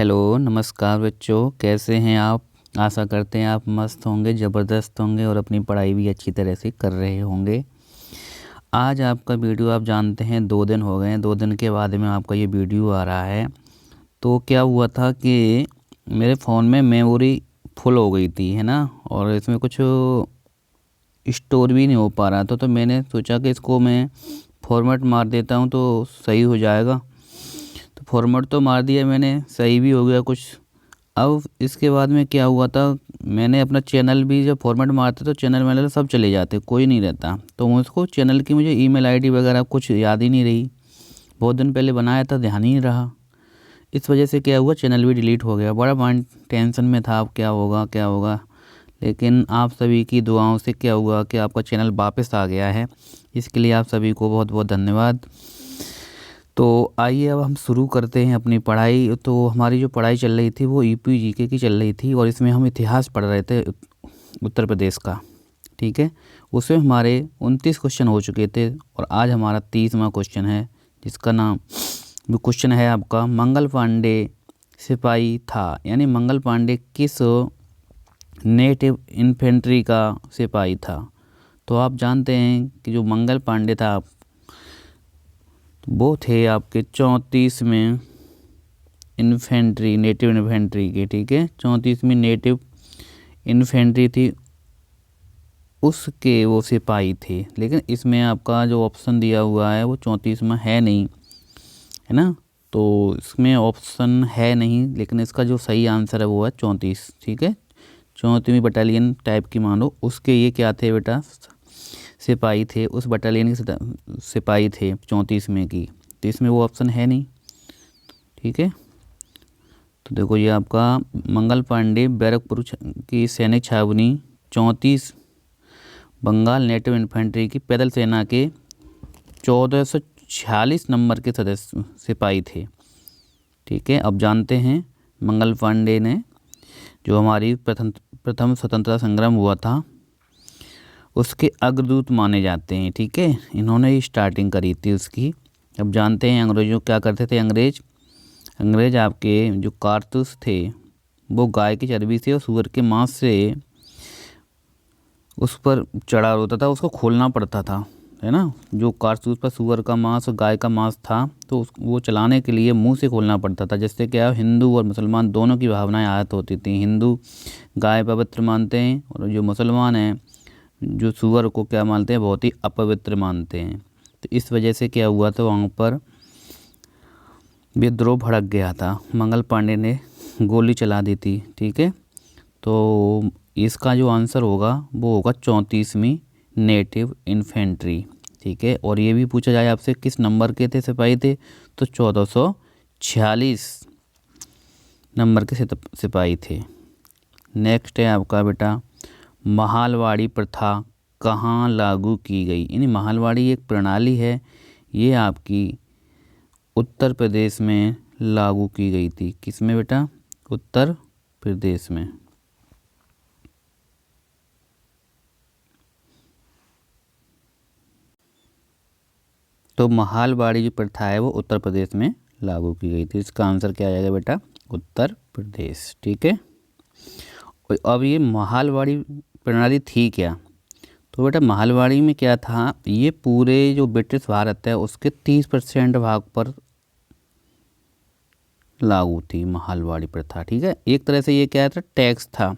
Hello नमस्कार बच्चों, कैसे हैं आप। आशा करते हैं आप मस्त होंगे, ज़बरदस्त होंगे और अपनी पढ़ाई भी अच्छी तरह से कर रहे होंगे। आज आपका वीडियो आप जानते हैं 2 दिन हो गए हैं, 2 दिन के बाद में आपका ये वीडियो आ रहा है। तो क्या हुआ था कि मेरे फ़ोन में मेमोरी फुल हो गई थी, है ना, और इसमें कुछ स्टोर भी नहीं हो पा रहा था। तो मैंने सोचा कि इसको मैं फॉर्मेट मार देता हूँ तो सही हो जाएगा। तो फॉर्मेट तो मार दिया मैंने, सही भी हो गया कुछ। अब इसके बाद में क्या हुआ था, मैंने अपना चैनल भी जब फॉर्मेट मारते तो चैनल में सब चले जाते, कोई नहीं रहता। तो मुझको चैनल की मुझे ईमेल आईडी वगैरह कुछ याद ही नहीं रही, बहुत दिन पहले बनाया था, ध्यान ही नहीं रहा। इस वजह से क्या हुआ, चैनल भी डिलीट हो गया। बड़ा माइंड टेंशन में था, अब क्या होगा क्या होगा। लेकिन आप सभी की दुआओं से क्या हुआ कि आपका चैनल वापस आ गया है। इसके लिए आप सभी को बहुत बहुत धन्यवाद। तो आइए अब हम शुरू करते हैं अपनी पढ़ाई। तो हमारी जो पढ़ाई चल रही थी वो यूपी जीके की चल रही थी और इसमें हम इतिहास पढ़ रहे थे उत्तर प्रदेश का। ठीक है, उसमें हमारे 29 क्वेश्चन हो चुके थे और आज हमारा 30वां क्वेश्चन है, जिसका नाम वो क्वेश्चन है आपका, मंगल पांडे सिपाही था। यानी मंगल पांडे किस नेटिव इन्फेंट्री का सिपाही था। तो आप जानते हैं कि जो मंगल पांडे था वो थे आपके 34वें इन्फेंट्री, नेटिव इन्फेंट्री के। ठीक है, 34वीं नेटिव इन्फेंट्री थी, उसके वो सिपाही थे। लेकिन इसमें आपका जो ऑप्शन दिया हुआ है वो 34वां है नहीं, है ना। तो इसमें ऑप्शन है नहीं, लेकिन इसका जो सही आंसर है वो है 34। ठीक है, 34वीं बटालियन टाइप की मानो, उसके ये क्या थे बेटा, सिपाही थे, उस बटालियन के सिपाही थे 34 में की। तो इसमें वो ऑप्शन है नहीं। ठीक है, तो देखो ये आपका मंगल पांडे बैरकपुर की सैनिक छावनी 34 बंगाल नेटिव इन्फेंट्री की पैदल सेना के 1446 नंबर के सदस्य सिपाही थे। ठीक है, अब जानते हैं मंगल पांडे ने जो हमारी प्रथम स्वतंत्रता संग्राम हुआ था उसके अग्रदूत माने जाते हैं। ठीक है, इन्होंने ही स्टार्टिंग करी थी उसकी। अब जानते हैं अंग्रेजों क्या करते थे। अंग्रेज आपके जो कारतूस थे वो गाय की चर्बी से और सूअर के मांस से उस पर चढ़ा होता था, उसको खोलना पड़ता था, है ना। जो कारतूस पर सूअर का मांस और गाय का मांस था तो वो चलाने के लिए मुंह से खोलना पड़ता था, जिससे क्या हिंदू और मुसलमान दोनों की भावनाएं आहत होती थी। हिंदू गाय पवित्र मानते हैं और जो मुसलमान हैं जो सूअर को क्या मानते हैं, बहुत ही अपवित्र मानते हैं। तो इस वजह से क्या हुआ था, वहाँ पर विद्रोह भड़क गया था, मंगल पांडे ने गोली चला दी थी। ठीक है, तो इसका जो आंसर होगा वो होगा 34वीं नेटिव इन्फेंट्री। ठीक है, और ये भी पूछा जाए आपसे किस नंबर के थे सिपाही थे, तो 1446 नंबर के सिपाही थे। नेक्स्ट है आपका बेटा, महालवाड़ी प्रथा कहाँ लागू की गई। यानी महालवाड़ी एक प्रणाली है, ये आपकी उत्तर प्रदेश में लागू की गई थी। किस में बेटा, उत्तर प्रदेश में। तो महालवाड़ी जो प्रथा है वो उत्तर प्रदेश में लागू की गई थी। इसका आंसर क्या आ जाएगा बेटा, उत्तर प्रदेश। ठीक है, अब ये महालवाड़ी प्रणाली थी क्या, तो बेटा महालवाड़ी में क्या था, ये पूरे जो ब्रिटिश भारत है उसके 30% भाग पर लागू थी महालवाड़ी प्रथा। ठीक है, एक तरह से ये क्या था, टैक्स था।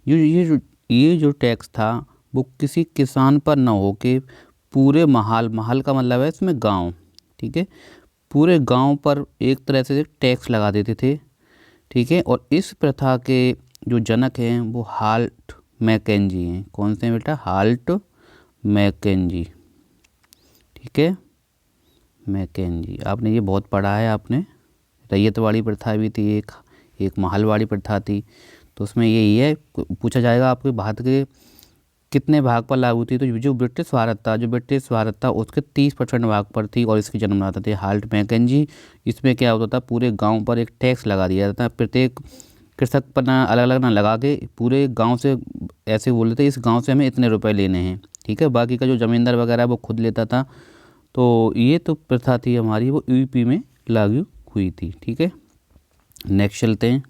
ये जो टैक्स था वो किसी किसान पर न हो के पूरे महल का मतलब है इसमें गांव। ठीक है, पूरे गांव पर एक तरह से टैक्स लगा देते थे। ठीक है, और इस प्रथा के जो जनक हैं वो हाल्ट मैकेंजी हैं। कौन से बेटा, हाल्ट मैकेंजी। ठीक है, मैकेंजी, आपने ये बहुत पढ़ा है आपने। रैयतवाड़ी प्रथा भी थी, एक महलवाड़ी प्रथा थी। तो उसमें यही है, पूछा जाएगा आपके भारत के कितने भाग पर लागू थी। तो जो ब्रिटिश भारत था उसके 30% भाग पर थी और इसकी जन्मदाता थे हाल्ट मैकेंजी। इसमें क्या होता था, पूरे गांव पर एक टैक्स लगा दिया जाता था, प्रत्येक कृषक पर ना अलग अलग ना लगा के पूरे गांव से ऐसे बोलते थे इस गांव से हमें इतने रुपए लेने हैं। ठीक है, बाकी का जो ज़मींदार वगैरह वो खुद लेता था। तो ये तो प्रथा थी हमारी, वो यूपी में लागू हुई थी। ठीक है, नेक्स्ट चलते हैं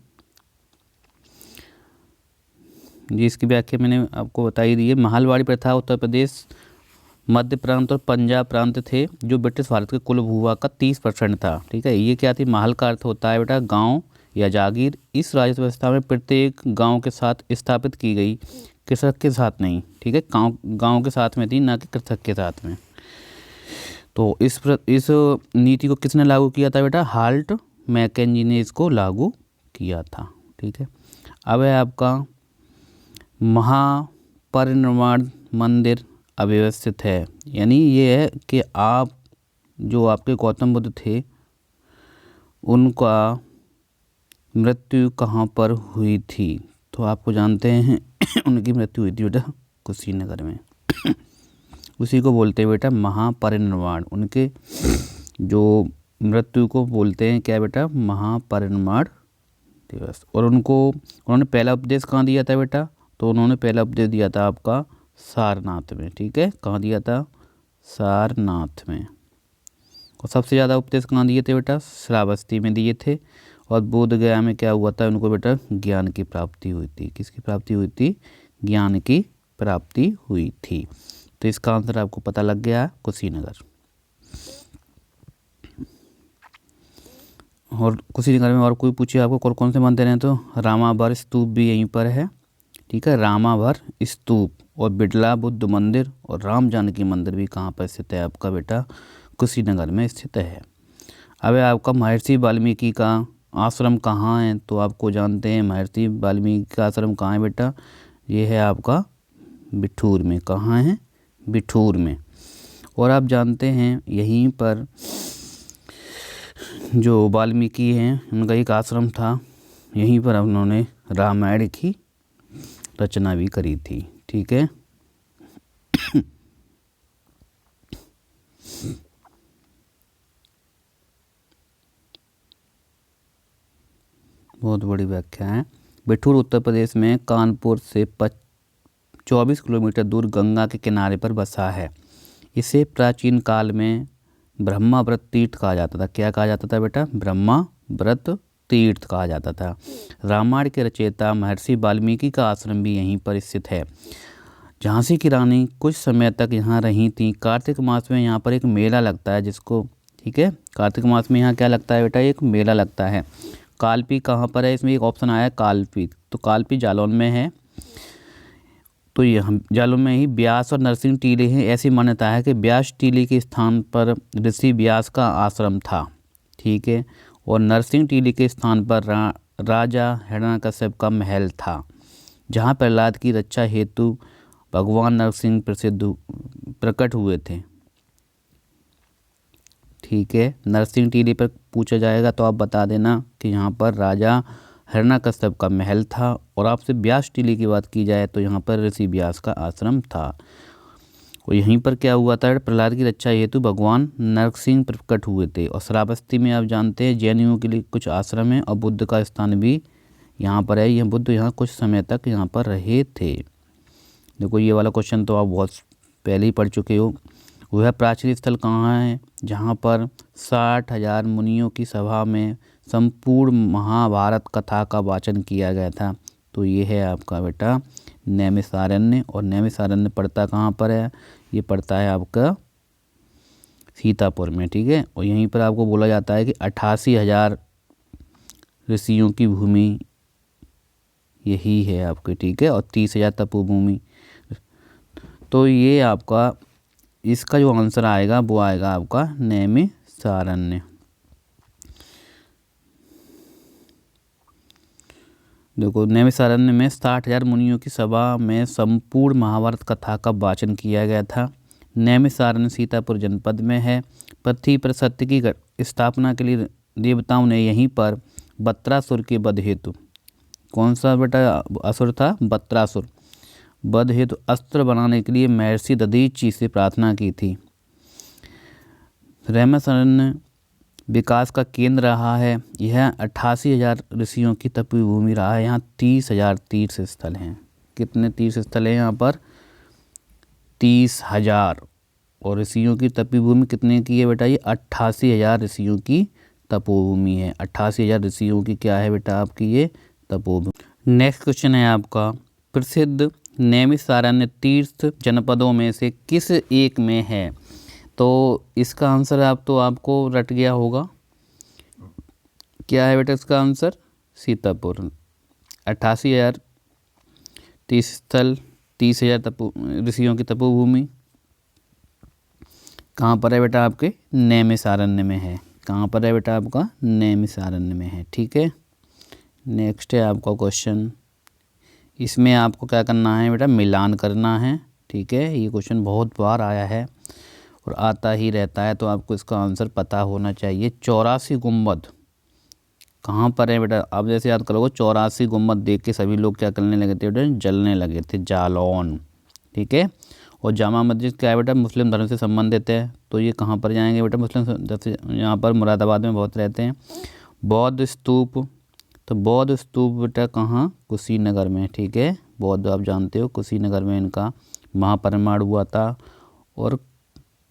जी। इसकी व्याख्या मैंने आपको बता ही दी है। महलवाड़ी प्रथा उत्तर प्रदेश, मध्य प्रांत और पंजाब प्रांत थे जो ब्रिटिश भारत के कुल भूभाग का 30% था। ठीक है, ये क्या थी? महल का अर्थ होता है बेटा गांव या जागीर। इस राजस्व व्यवस्था में प्रत्येक गांव के साथ स्थापित की गई, कृषक के साथ नहीं। ठीक है, गांव के साथ में थी, ना कि कृषक के साथ में। तो इस नीति को किसने लागू किया था बेटा? हाल्ट मैकेंजी ने इसको लागू किया था। ठीक है, अब है आपका महापरिनिर्वाण मंदिर अव्यवस्थित है। यानी ये है कि आप जो आपके गौतम बुद्ध थे उनका मृत्यु कहाँ पर हुई थी? तो आपको जानते हैं उनकी मृत्यु हुई थी बेटा कुशीनगर में। उसी को बोलते हैं बेटा महापरिनिर्वाण। उनके जो मृत्यु को बोलते हैं क्या बेटा? महापरिनिर्वाण दिवस। और उन्होंने पहला उपदेश कहाँ दिया था बेटा? तो उन्होंने पहला उपदेश दिया था आपका सारनाथ में। ठीक है, कहाँ दिया था? सारनाथ में। और सबसे ज़्यादा उपदेश कहाँ दिए थे बेटा? श्रावस्ती में दिए थे। और बोध गया में क्या हुआ था? उनको बेटा ज्ञान की प्राप्ति हुई थी। किसकी प्राप्ति हुई थी? ज्ञान की प्राप्ति हुई थी। तो इसका आंसर आपको पता लग गया, कुशीनगर। और कुशीनगर में और कोई पूछे आपको कौन से मंदिर हैं, तो रामाभर स्तूप भी यहीं पर है। ठीक है, रामाभर स्तूप और बिड़ला बुद्ध मंदिर और राम जानकी मंदिर भी कहाँ पर स्थित है? आपका बेटा कुशीनगर में स्थित है। अब आपका महर्षि वाल्मीकि का आश्रम कहाँ है? तो आपको जानते हैं महर्षि वाल्मीकि का आश्रम कहाँ है बेटा? ये है आपका बिठूर में। कहाँ है? बिठूर में। और आप जानते हैं यहीं पर जो वाल्मीकि हैं उनका एक आश्रम था, यहीं पर उन्होंने रामायण की रचना भी करी थी। ठीक है, बहुत बड़ी व्याख्या है। बिठूर उत्तर प्रदेश में कानपुर से 24 किलोमीटर दूर गंगा के किनारे पर बसा है। इसे प्राचीन काल में ब्रह्माव्रत तीर्थ कहा जाता था। क्या कहा जाता था बेटा? ब्रह्माव्रत तीर्थ कहा जाता था। रामायण के रचयिता महर्षि वाल्मीकि का आश्रम भी यहीं पर स्थित है। झांसी की रानी कुछ समय तक यहाँ रही थी। कार्तिक मास में यहाँ पर एक मेला लगता है जिसको, ठीक है, कार्तिक मास में यहाँ क्या लगता है बेटा? एक मेला लगता है। कालपी कहाँ पर है? इसमें एक ऑप्शन आया है कालपी, तो कालपी जालौन में है। तो ये हम जालौन में ही व्यास और नरसिंह टीले हैं। ऐसी मान्यता है कि व्यास टीले के स्थान पर ऋषि व्यास का आश्रम था। ठीक है, और नरसिंह टीले के स्थान पर राजा हिरण्यकश्यप का महल था, जहाँ प्रहलाद की रक्षा हेतु भगवान नरसिंह प्रकट हुए थे। ठीक है, नरसिंह टीले पर पूछा जाएगा तो आप बता देना कि यहाँ पर राजा हिरण्यकश्यप का महल था। और आपसे व्यास टीले की बात की जाए तो यहाँ पर ऋषि व्यास का आश्रम था। और यहीं पर क्या हुआ था? प्रहलाद की रक्षा हेतु भगवान नरसिंह प्रकट हुए थे। और श्रावस्ती में आप जानते हैं जैनियों के लिए कुछ आश्रम है और बुद्ध का स्थान भी यहाँ पर है। यह बुद्ध यहाँ कुछ समय तक यहाँ पर रहे थे। देखो ये वाला क्वेश्चन तो आप बहुत पहले ही पढ़ चुके हो। वह प्राचीन स्थल कहाँ है जहाँ पर 60,000 मुनियों की सभा में संपूर्ण महाभारत कथा का वाचन किया गया था? तो ये है आपका बेटा नैमिषारण्य। और नैमिषारण्य पड़ता कहाँ पर है? ये पड़ता है आपका सीतापुर में। ठीक है, और यहीं पर आपको बोला जाता है कि 88,000 ऋषियों की भूमि यही है आपकी। ठीक है, और 30,000 तपोभूमि। तो ये आपका इसका जो आंसर आएगा वो आएगा आपका नैमिषारण्य। देखो नैमिषारण्य में 60,000 मुनियों की सभा में संपूर्ण महाभारत कथा का वाचन किया गया था। नैमिषारण्य सीतापुर जनपद में है। पृथ्वी पर सत्य की स्थापना के लिए देवताओं ने यहीं पर बत्रासुर के वध हेतु, कौन सा बेटा असुर था? बत्रासुर, वध हेतु अस्त्र बनाने के लिए महर्षि दधीचि से प्रार्थना की थी। नैमिषारण्य विकास का केंद्र रहा है। यह 88,000 ऋषियों की तपी भूमि रहा है। यहाँ 30,000 तीर्थ स्थल हैं। कितने तीर्थ स्थल हैं यहाँ पर? 30,000। और ऋषियों की तपी भूमि कितने की है बेटा? ये 88,000 ऋषियों की तपोभूमि है। 88,000 ऋषियों की क्या है बेटा आपकी ये तपोभूमि। नेक्स्ट क्वेश्चन है आपका, प्रसिद्ध नैमिषारण्य तीर्थ जनपदों में से किस एक में है? तो इसका आंसर आपको रट गया होगा। क्या है बेटा इसका आंसर? सीतापुर। 88,000 तीर्थ स्थल, 30,000 ऋषियों की तपोभूमि कहाँ पर है बेटा? आपके नैमिषारण्य में है। कहाँ पर है बेटा? आपका नैमिषारण्य में है। ठीक है। नेक्स्ट है आपका क्वेश्चन, इसमें आपको क्या करना है बेटा? मिलान करना है। ठीक है, ये क्वेश्चन बहुत बार आया है और आता ही रहता है, तो आपको इसका आंसर पता होना चाहिए। 84 गुंबद कहाँ पर है बेटा? आप जैसे याद करोगे, 84 गुंबद देख के सभी लोग क्या करने लगे थे बेटा? जलने लगे थे, जालौन। ठीक है। और जामा मस्जिद क्या है बेटा? मुस्लिम धर्म से संबंधित है, तो ये कहाँ पर जाएंगे बेटा? मुस्लिम जैसे यहाँ पर मुरादाबाद में बहुत रहते हैं। बौद्ध स्तूप, तो बौद्ध स्तूप बेटा कहाँ? कुशीनगर में। ठीक है, बौद्ध आप जानते हो, कुशीनगर में इनका महापरिनिर्वाण हुआ था। और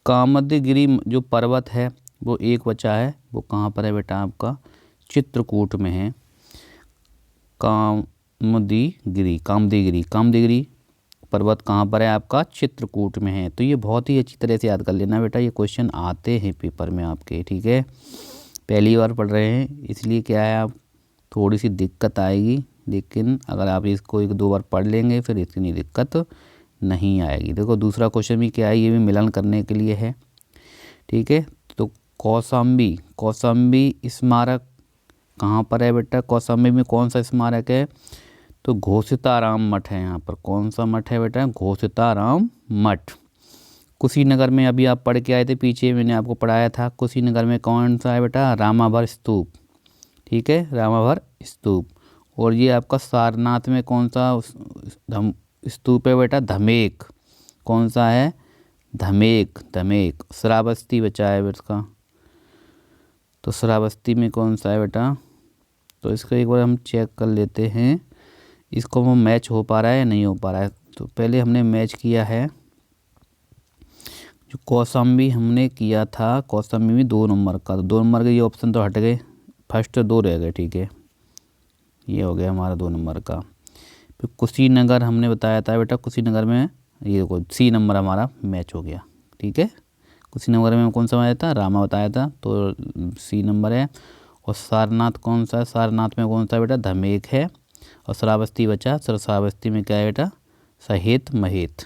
कामदगिरि जो पर्वत है वो एक बचा है, वो कहाँ पर है बेटा? आपका चित्रकूट में है। कामदगिरि पर्वत कहाँ पर है? आपका चित्रकूट में है। तो ये बहुत ही अच्छी तरह से याद कर लेना बेटा, ये क्वेश्चन आते हैं पेपर में आपके। ठीक है, पहली बार पढ़ रहे हैं इसलिए क्या है, आप थोड़ी सी दिक्कत आएगी, लेकिन अगर आप इसको 1-2 बार पढ़ लेंगे फिर इतनी दिक्कत नहीं आएगी। देखो दूसरा क्वेश्चन भी क्या है, ये भी मिलान करने के लिए है। ठीक है, तो कौशाम्बी स्मारक कहाँ पर है बेटा? कौशाम्बी में कौन सा स्मारक है? तो घोषिताराम मठ है। यहाँ पर कौन सा मठ है बेटा? घोषिताराम मठ। कुशीनगर में अभी आप पढ़ के आए थे, पीछे मैंने आपको पढ़ाया था। कुशीनगर में कौन सा है बेटा? रामाभर स्तूप। ठीक है, रामाभर स्तूप। और ये आपका सारनाथ में कौन सा स्तूप है बेटा? धमेक। कौन सा है? धमेक। श्रावस्ती बचा है इसका, तो श्रावस्ती में कौन सा है बेटा? तो इसको एक बार हम चेक कर लेते हैं, इसको वो मैच हो पा रहा है या नहीं हो पा रहा है। तो पहले हमने मैच किया है, जो कौशाम्बी हमने किया था, कौशाम्बी में 2 नंबर का, तो 2 नंबर के ये ऑप्शन तो हट गए, फर्स्ट 2 रह गए। ठीक है, ये हो गया हमारा 2 नंबर का। फिर कुशीनगर हमने बताया था बेटा, कुशीनगर में ये देखो सी नंबर हमारा मैच हो गया। ठीक है, कुशीनगर में कौन सा बताया था? रामा बताया था, तो सी नंबर है। और सारनाथ कौन सा है? सारनाथ में कौन सा बेटा? धमेक है। और श्रावस्ती बचा, श्रावस्ती में क्या है बेटा? सहेत महेत।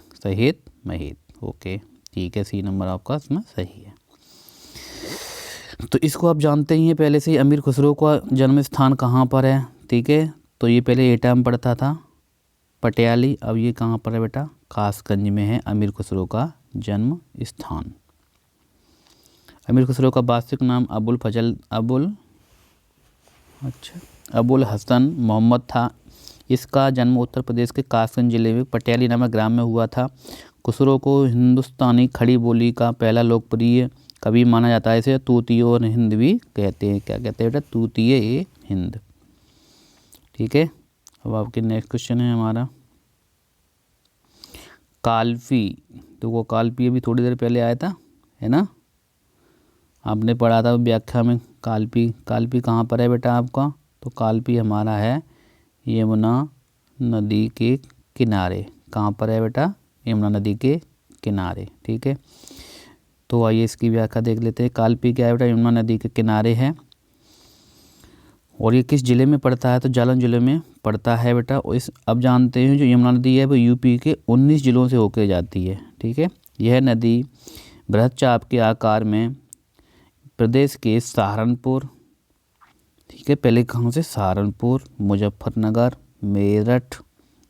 ओके, ठीक है, सी नंबर आपका इसमें सही है। तो इसको आप जानते ही हैं पहले से ही, अमीर खुसरो का जन्म स्थान कहाँ पर है? ठीक है, तो ये पहले एटा में पड़ता था, पटियाली। अब ये कहाँ पर है बेटा? कासगंज में है अमीर खुसरो का जन्म स्थान। अमीर खुसरो का वास्तविक नाम अबुल हसन मोहम्मद था। इसका जन्म उत्तर प्रदेश के कासगंज जिले में पटियाली नामक ग्राम में हुआ था। खुसरो को हिंदुस्तानी खड़ी बोली का पहला लोकप्रिय कवि माना जाता है। इसे तूतीय और हिंद भी कहते हैं। क्या कहते हैं बेटा? तूतीय हिंद। ठीक है, अब आपके नेक्स्ट क्वेश्चन है हमारा कालपी। तो वो कालपी अभी थोड़ी देर पहले आया था, है ना, आपने पढ़ा था व्याख्या में। कालपी कहाँ पर है बेटा आपका? तो कालपी हमारा है यमुना नदी के किनारे। कहाँ पर है बेटा? यमुना नदी के किनारे। ठीक है, तो आइए इसकी व्याख्या देख लेते हैं। कालपी क्या है बेटा? यमुना नदी के किनारे है। और ये किस ज़िले में पड़ता है? तो जालौन ज़िले में पड़ता है बेटा। और अब जानते हैं जो यमुना नदी है वो यूपी के 19 ज़िलों से होकर जाती है। ठीक है, यह नदी बृहत्चाप के आकार में प्रदेश के सहारनपुर, ठीक है, पहले कहाँ से? सहारनपुर, मुजफ्फरनगर, मेरठ,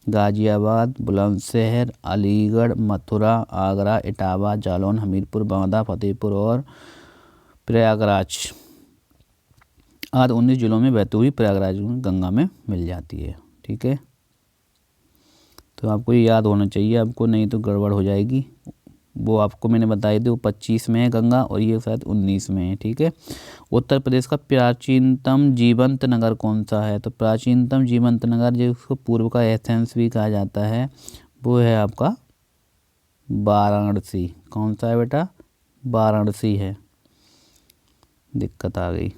गाजियाबाद, बुलंदशहर, अलीगढ़, मथुरा, आगरा, इटावा, जालौन, हमीरपुर, बांदा, फतेहपुर और प्रयागराज आदि 19 जिलों में बहती हुई प्रयागराज में गंगा में मिल जाती है। ठीक है, तो आपको ये याद होना चाहिए, आपको नहीं तो गड़बड़ हो जाएगी। वो आपको मैंने बताई थी, वो 25 में है गंगा और ये शायद 19 में है। ठीक है, उत्तर प्रदेश का प्राचीनतम जीवंत नगर कौन सा है? तो प्राचीनतम जीवंत नगर जिसको पूर्व का एथेंस भी कहा जाता है वो है आपका वाराणसी। कौन सा है बेटा? वाराणसी है। दिक्कत आ गई।